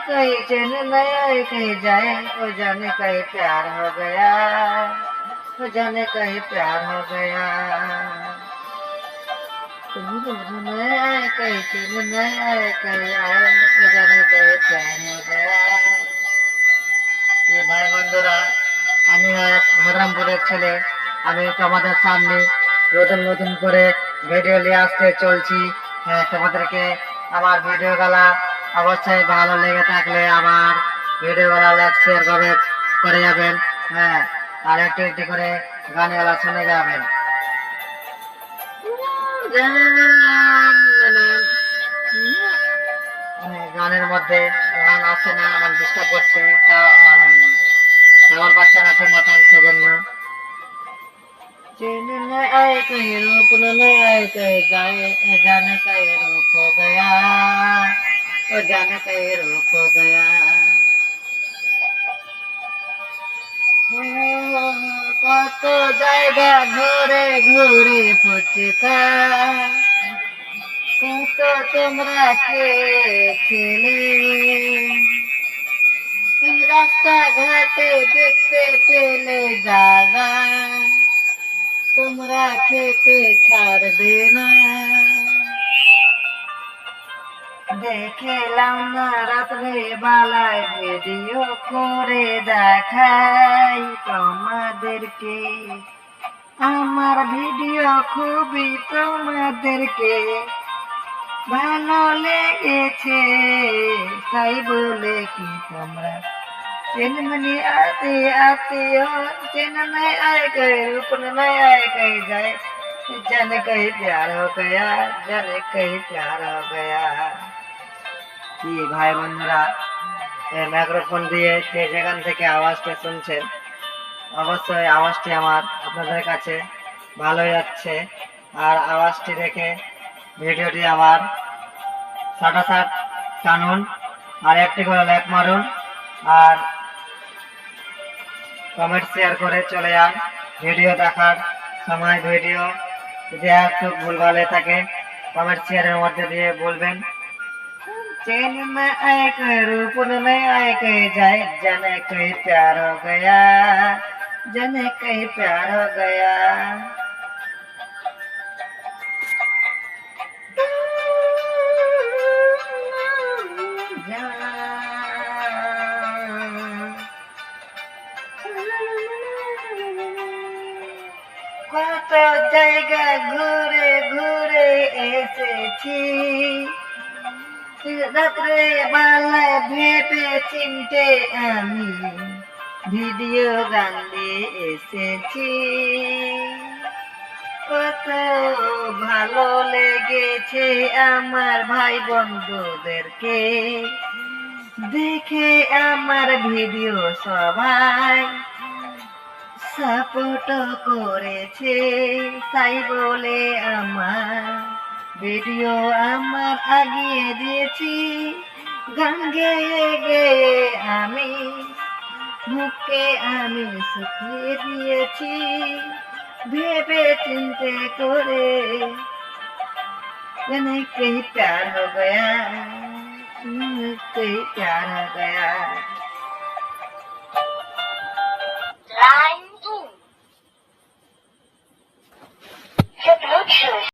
कहीं चैन न आए कहीं जाए, वो जाने कहीं प्यार हो गया, वो जाने कहीं प्यार हो गया। कहीं चैन न आए कहीं चैन न आए कहीं आए, वो जाने कहीं प्यार हो गया। ये भाई बंधुरा, আমি এক ধরমপুরের ছেলে। আমি তোমাদের সামনে নতুন নতুন করে ভিডিও নিয়ে আসতে চলছি। হ্যাঁ, তোমাদেরকে আমার ভিডিও গুলা অবশ্যই ভালো লেগে থাকলে আমার ভিডিও গুলা লাইক শেয়ার করে যাবেন। হ্যাঁ, আর একটু একটু করে গানগুলা শুনে যাবেন। গানের মধ্যে গান আসে না, আমার ডিস্টার্ব করছে, তা মানে আমার বাচ্চারা ঠিক মতন সেজন্য। चैन न आए कहीं रूप न आए कहीं जाए, जाने कहीं रूप हो गया, वो जाने कहीं रूप हो गया। কত জায়গা ঘুরে ঘুরে ফুচকা, কত তোমরা খেয়েছিলে, রাস্তা ঘাটে দেখতে পেলে জায়গা, তোমরা খেতে ছাড়বে না। দেখলাম না রাত্রে বেলায় ভিডিও করে দেখাই তোমাদেরকে, আমার ভিডিও খুবই তোমাদেরকে ভালো লেগেছে, তাই বলে কি তোমরা चैन मनी आते आते हो, चैन में आए गए रूप में आए गए जाए, जाने कहीं प्यार हो गया, जाने कहीं प्यार हो गया। কি ভাই বন্ধুরা, এই মাইক্রোফোন দিয়ে যে যেখান থেকে আওয়াজটা শুনছেন, অবশ্যই আওয়াজটি আমার আপনাদের কাছে ভালো যাচ্ছে। আর আওয়াজটি দেখে ভিডিওটি আমার সাটাসাট টানুন, আর একটি করে লাইক মারুন, আর কমেন্ট শেয়ার করে চলে যান। ভিডিও দেখার সময় ভিডিও যদি একটু ভুলভাল হয়ে থাকে কমেন্ট শেয়ারের মধ্যে দিয়ে বলবেন। चैन में आए कहीं रूप में आए कहीं जाए, जाने कहीं प्यार हो गया, जाने कहीं प्यार हो गया। কত জায়গা ঘুরে ঘুরে এসেছি, রাত্রে বেলায় ভেবে চিনতে আমি ভিডিও গান দিয়ে এসেছি, কত ভালো লেগেছে আমার ভাই বন্ধুদেরকে দেখে আমার ভিডিও সবাই সাপোর্ট করেছে, তাই বলে আমার ভিডিও আমার আগিয়ে দিয়েছি। গান গেয়ে গেয়ে আমি মুখে আমি শুকিয়ে দিয়েছি, ভেবে চিন্তে করে जाने कहीं प्यार हो गया, कहीं प्यार हो गया।